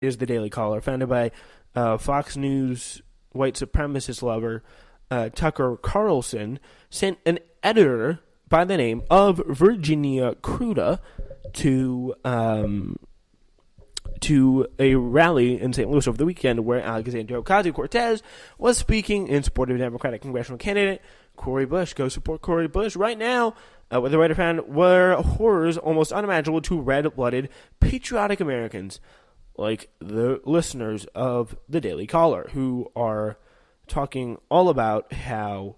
is the Daily Caller, founded by Fox News white supremacist lover Tucker Carlson, sent an editor by the name of Virginia Kruta to a rally in St. Louis over the weekend where Alexandria Ocasio Cortez was speaking in support of Democratic congressional candidate Cori Bush. Go support Cori Bush right now. What the writer found were horrors almost unimaginable to red-blooded, patriotic Americans like the listeners of the Daily Caller, who are talking all about how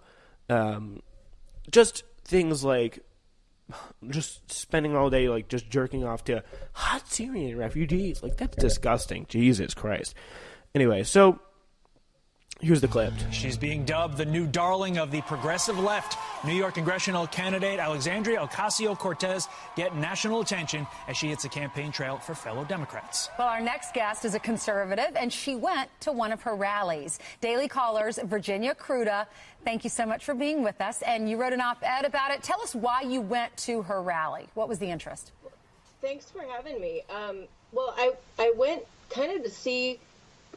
just things like just spending all day like just jerking off to hot Syrian refugees. Like, that's disgusting. Jesus Christ. Anyway, so here's the clip. She's being dubbed the new darling of the progressive left. New York congressional candidate Alexandria Ocasio Cortez getting national attention as she hits the campaign trail for fellow Democrats. Well, our next guest is a conservative, and she went to one of her rallies. Daily Caller's Virginia Kruta, thank you so much for being with us. And you wrote an op-ed about it. Tell us why you went to her rally. What was the interest? Thanks for having me. Well, I went kind of to see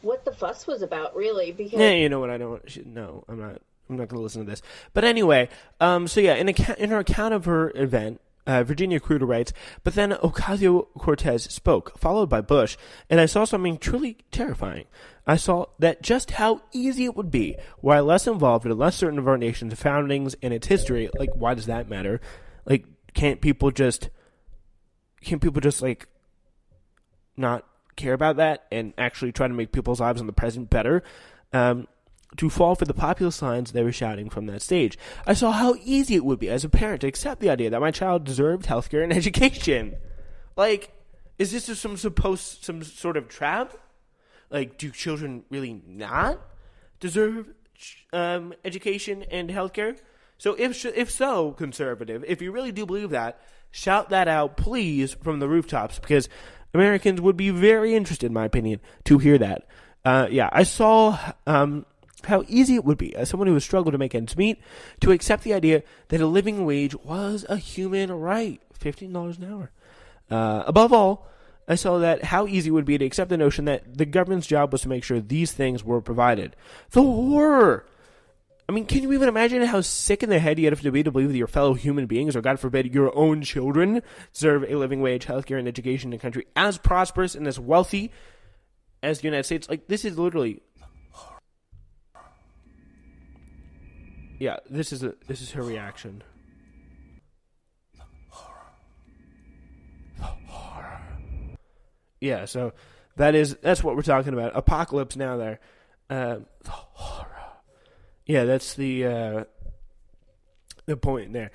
what the fuss was about, really, because you know what, I don't. No, I'm not going to listen to this. But anyway, so yeah, in her account of her event, Virginia Kruta writes, but then Ocasio-Cortez spoke, followed by Bush, and I saw something truly terrifying. I saw that just how easy it would be, were I less involved and less certain of our nation's foundings and its history. Like, why does that matter? Like, can't people just like not care about that and actually try to make people's lives in the present better? To fall for the populist lines they were shouting from that stage. I saw how easy it would be as a parent to accept the idea that my child deserved healthcare and education. Like, is this just some sort of trap? Like, do children really not deserve education and healthcare? So if so, conservative, if you really do believe that, shout that out, please, from the rooftops, because Americans would be very interested, in my opinion, to hear that. I saw how easy it would be, as someone who has struggled to make ends meet, to accept the idea that a living wage was a human right. $15 an hour. Above all, I saw that how easy it would be to accept the notion that the government's job was to make sure these things were provided. The horror! I mean, can you even imagine how sick in the head you have to be to believe that your fellow human beings, or God forbid, your own children, deserve a living wage, healthcare, and education in a country as prosperous and as wealthy as the United States? Like, this is literally... Yeah, this is her reaction. The horror. Yeah, so that's what we're talking about. Apocalypse Now there. The horror. Yeah, that's the point there.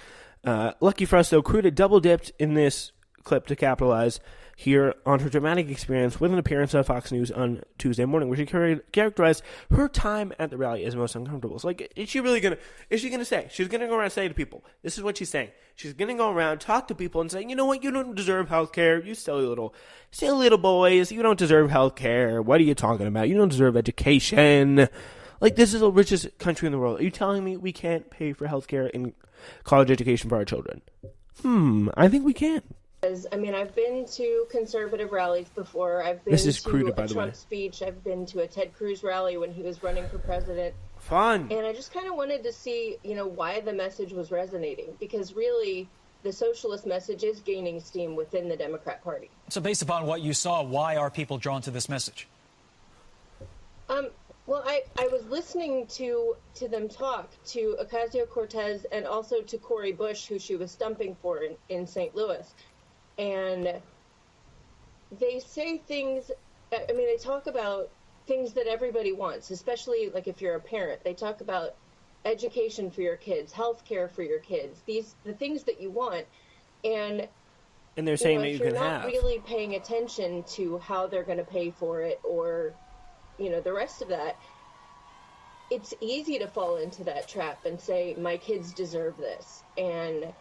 Lucky for us, though, Kruta double-dipped in this clip to capitalize here on her dramatic experience with an appearance on Fox News on Tuesday morning, where she characterized her time at the rally as most uncomfortable. So, like, is she going to say? She's going to go around and say to people, this is what she's saying. She's going to go around, talk to people, and say, you know what, you don't deserve health care. You silly little boys. You don't deserve health care. What are you talking about? You don't deserve education. Like, this is the richest country in the world. Are you telling me we can't pay for health care and college education for our children? I think we can. I mean, I've been to conservative rallies before. I've been to a Trump speech. I've been to a Ted Cruz rally when he was running for president. Fun. And I just kind of wanted to see, why the message was resonating. Because really, the socialist message is gaining steam within the Democrat Party. So based upon what you saw, why are people drawn to this message? Well, I was listening to them talk, to Ocasio-Cortez and also to Cori Bush, who she was stumping for in St. Louis. And they say things, they talk about things that everybody wants, especially like if you're a parent. They talk about education for your kids, health care for your kids, the things that you want. And they're saying that you can have. If you're not really paying attention to how they're going to pay for it or, the rest of that, it's easy to fall into that trap and say, my kids deserve this. And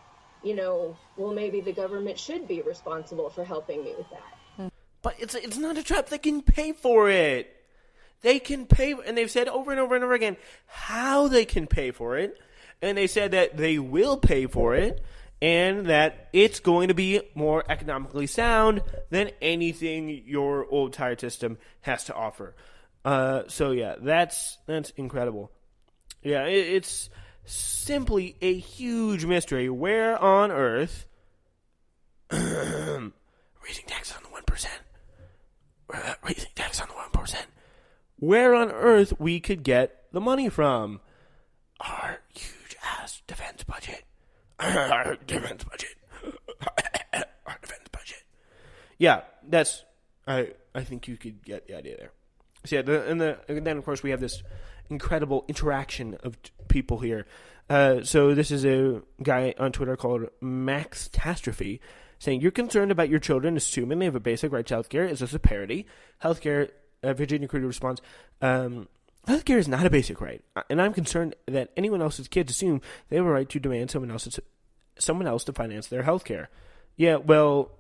well, maybe the government should be responsible for helping me with that. But it's not a trap. They can pay for it. They can pay, and they've said over and over and over again how they can pay for it. And they said that they will pay for it. and that it's going to be more economically sound than anything your old tire system has to offer. So yeah, that's incredible. Yeah, it's simply a huge mystery. Where on earth raising taxes on the 1%? Raising taxes on the 1%. Where on earth we could get the money from? Our huge ass defense budget. Our defense budget. Our defense budget. Yeah, that's. I think you could get the idea there. So yeah, and then of course we have this incredible interaction of people here. So this is a guy on Twitter called Maxtastrophe saying, "You're concerned about your children assuming they have a basic right to healthcare. Is this a parody? Healthcare." Virginia Cruder responds, "Healthcare is not a basic right, and I'm concerned that anyone else's kids assume they have a right to demand someone else to finance their healthcare." Yeah, well,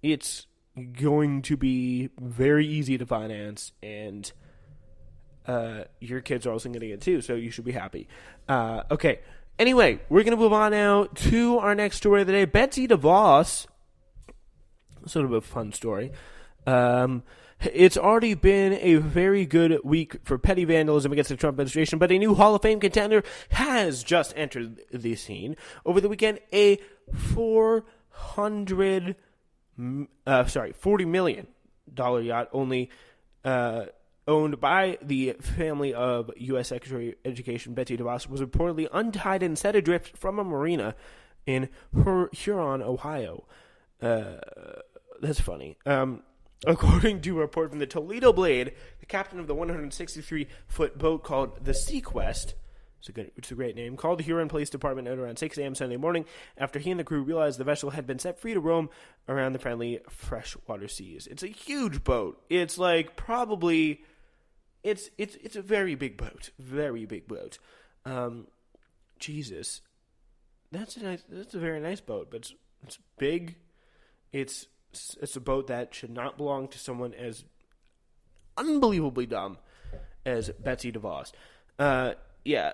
it's going to be very easy to finance, and your kids are also getting it too, so you should be happy. Okay. Anyway, we're going to move on now to our next story of the day. Betsy DeVos, sort of a fun story. It's already been a very good week for petty vandalism against the Trump administration, but a new Hall of Fame contender has just entered the scene. Over the weekend, a $40 million yacht owned by the family of U.S. Secretary of Education Betsy DeVos was reportedly untied and set adrift from a marina in Huron, Ohio. That's funny. According to a report from the Toledo Blade, the captain of the 163-foot boat called the Sequest, it's a great name, called the Huron Police Department at around 6 a.m. Sunday morning after he and the crew realized the vessel had been set free to roam around the friendly freshwater seas. It's a huge boat. It's like probably... It's a very big boat. Very big boat. Jesus. That's a very nice boat, but it's big. It's a boat that should not belong to someone as unbelievably dumb as Betsy DeVos. Yeah.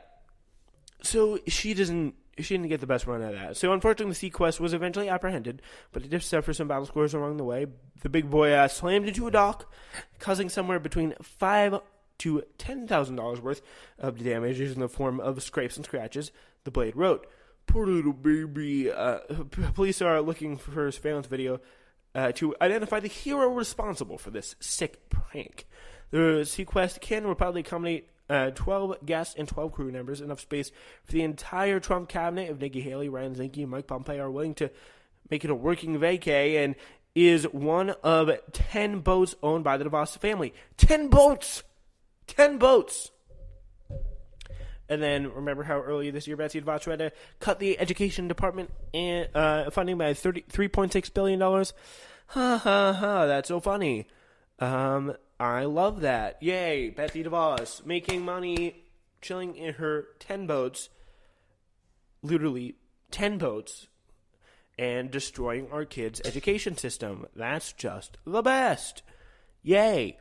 So she didn't get the best run out of that. So unfortunately, the Sequest was eventually apprehended, but it did suffer some battle scores along the way. The big boy slammed into a dock, causing somewhere between $5,000 to $10,000 worth of damages in the form of scrapes and scratches, the Blade wrote. Poor little baby. Police are looking for surveillance video to identify the hero responsible for this sick prank. The Sequest can reportedly accommodate 12 guests and 12 crew members, enough space for the entire Trump cabinet if Nikki Haley, Ryan Zinke, and Mike Pompeo are willing to make it a working vacay, and is one of 10 boats owned by the DeVos family. 10 boats! 10 boats! And then, remember how earlier this year Betsy DeVos tried to cut the education department funding by $3.6 billion? Ha ha ha, that's so funny. I love that. Yay, Betsy DeVos, making money, chilling in her 10 boats, literally 10 boats, and destroying our kids' education system. That's just the best. Yay.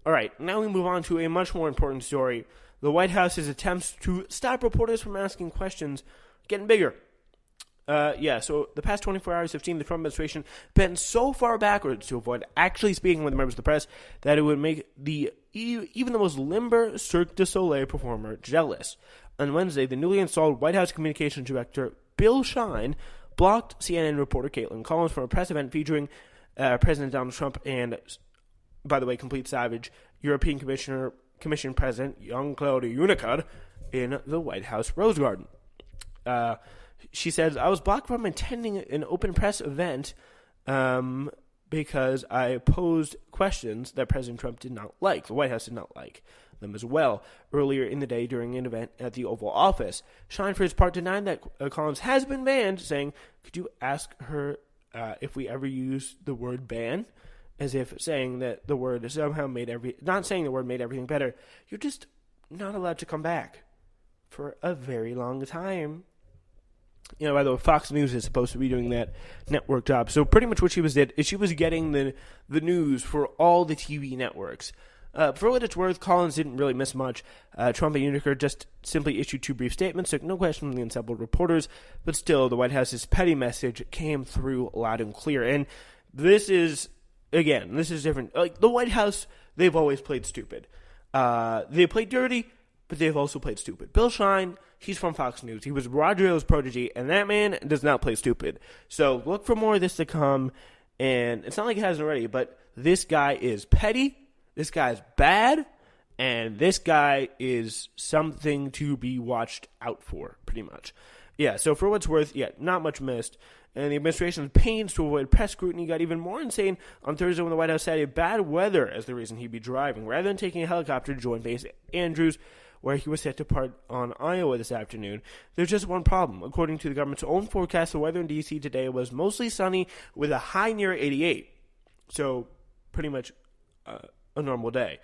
All right, now we move on to a much more important story. The White House's attempts to stop reporters from asking questions getting bigger. So the past 24 hours have seen the Trump administration bend so far backwards to avoid actually speaking with members of the press that it would make even the most limber Cirque du Soleil performer jealous. On Wednesday, the newly installed White House Communications Director Bill Shine blocked CNN reporter Caitlin Collins from a press event featuring President Donald Trump and, by the way, complete savage, European Commission President Jean-Claude Juncker in the White House Rose Garden. She says, I was blocked from attending an open press event because I posed questions that President Trump did not like. The White House did not like them as well. Earlier in the day during an event at the Oval Office, Shine, for his part, denied that Collins has been banned, saying, could you ask her if we ever use the word ban? As if saying that the word somehow not saying the word made everything better. You're just not allowed to come back for a very long time. You know, by the way, Fox News is supposed to be doing that network job. So pretty much what she was getting the news for all the TV networks. For what it's worth, Collins didn't really miss much. Trump and Uniker just simply issued 2 brief statements, took no question from the assembled reporters, but still, the White House's petty message came through loud and clear. And this is different. Like, the White House, they've always played stupid. They played dirty, but they've also played stupid. Bill Shine, he's from Fox News. He was Roger Ailes' protege, and that man does not play stupid. So look for more of this to come, and it's not like it hasn't already, but this guy is petty, this guy's bad, and this guy is something to be watched out for, pretty much. Yeah, so for what's worth, not much missed. And the administration's pains to avoid press scrutiny got even more insane on Thursday when the White House cited bad weather as the reason he'd be driving, rather than taking a helicopter to join base Andrews, where he was set to depart on Iowa this afternoon. There's just one problem. According to the government's own forecast, the weather in D.C. today was mostly sunny with a high near 88. So, pretty much a normal day.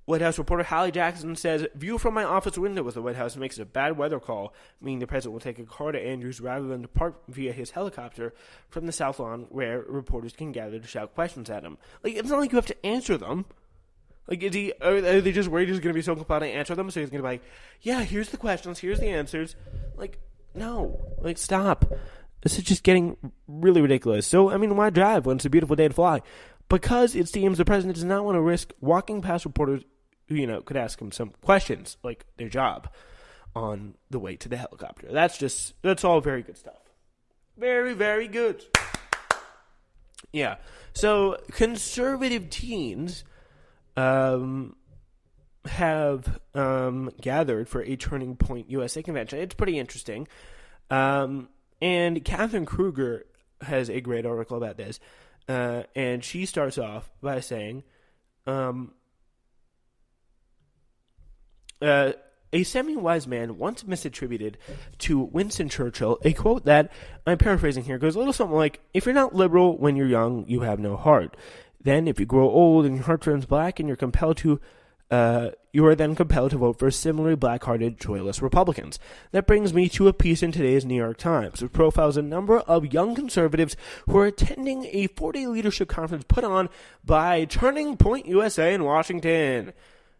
White House reporter Hallie Jackson says, "View from my office window as the White House makes a bad weather call, meaning the president will take a car to Andrews rather than depart via his helicopter from the South Lawn, where reporters can gather to shout questions at him." Like, it's not like you have to answer them. Like, are they just worried he's going to be so compelled to answer them? So he's going to be like, yeah, here's the questions, here's the answers. Like, no. Like, stop. This is just getting really ridiculous. So, I mean, why drive when it's a beautiful day to fly? Because it seems the president does not want to risk walking past reporters who, could ask him some questions, like their job, on the way to the helicopter. That's all very good stuff. Very, very good. Yeah. So, conservative teens have gathered for a Turning Point USA convention. It's pretty interesting. And Catherine Kruger has a great article about this. And she starts off by saying, a semi-wise man once misattributed to Winston Churchill a quote that, I'm paraphrasing here, goes a little something like, "If you're not liberal when you're young, you have no heart. Then, if you grow old and your heart turns black and you are then compelled to vote for similarly black-hearted, joyless Republicans." That brings me to a piece in today's New York Times, which profiles a number of young conservatives who are attending a 4-day leadership conference put on by Turning Point USA in Washington.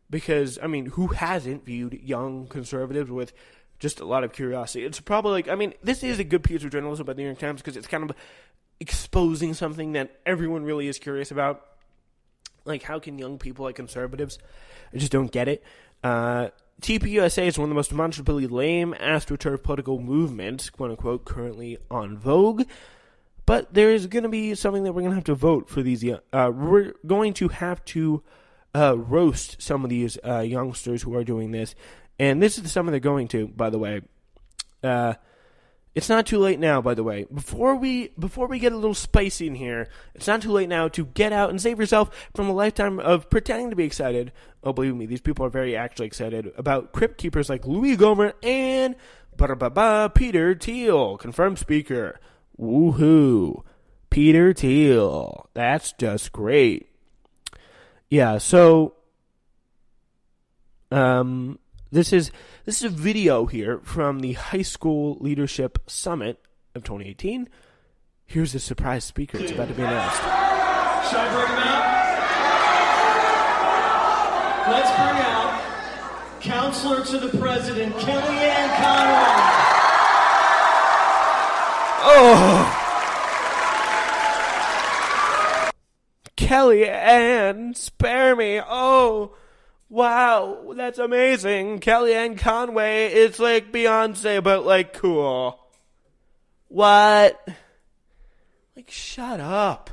Because, I mean, who hasn't viewed young conservatives with just a lot of curiosity? It's probably this is a good piece of journalism by the New York Times because it's kind of exposing something that everyone really is curious about. Like, how can young people like conservatives? I just don't get it. TPUSA is one of the most demonstrably lame, astroturf political movements, quote-unquote, currently on vogue. But there is going to be something that we're going to have to vote for these. We're going to have to roast some of these youngsters who are doing this. And this is the summer they're going to, by the way. It's not too late now, by the way. Before we get a little spicy in here, it's not too late now to get out and save yourself from a lifetime of pretending to be excited. Oh, believe me, these people are very actually excited about crypt keepers like Louis Gohmert and Peter Thiel, confirmed speaker. Woohoo. Peter Thiel. That's just great. Yeah, so this is a video here from the High School Leadership Summit of 2018. Here's the surprise speaker. It's about to be announced. Should I bring him out? Let's bring out Counselor to the President, Kellyanne Conway. Oh! Kellyanne, spare me. Oh, wow, that's amazing. Kellyanne Conway is like Beyonce, but like cool. What? Like, shut up.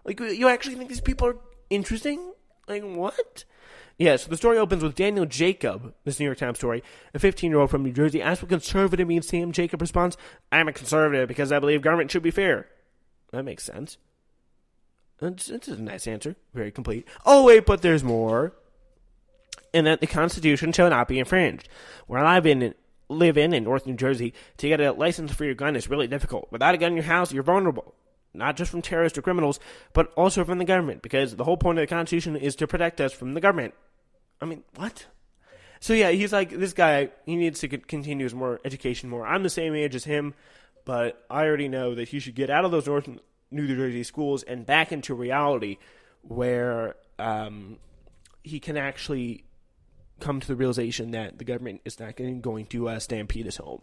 Like, you actually think these people are interesting? Like, what? Yeah, so the story opens with Daniel Jacob, this New York Times story, a 15-year-old from New Jersey, asked what conservative means to him. Jacob responds, "I'm a conservative because I believe government should be fair." That makes sense. It's a nice answer. Very complete. Oh, wait, but there's more. And that the Constitution shall not be infringed. Where I live in North New Jersey, to get a license for your gun is really difficult. Without a gun in your house, you're vulnerable. Not just from terrorists or criminals, but also from the government. Because the whole point of the Constitution is to protect us from the government. I mean, what? So yeah, he's like, this guy, he needs to continue his more education more. I'm the same age as him, but I already know that he should get out of those North New Jersey schools and back into reality where he can actually come to the realization that the government is not going to stampede his home.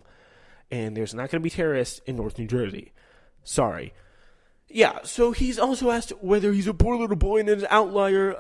And there's not going to be terrorists in North New Jersey. Sorry. Yeah, so he's also asked whether he's a poor little boy and an outlier.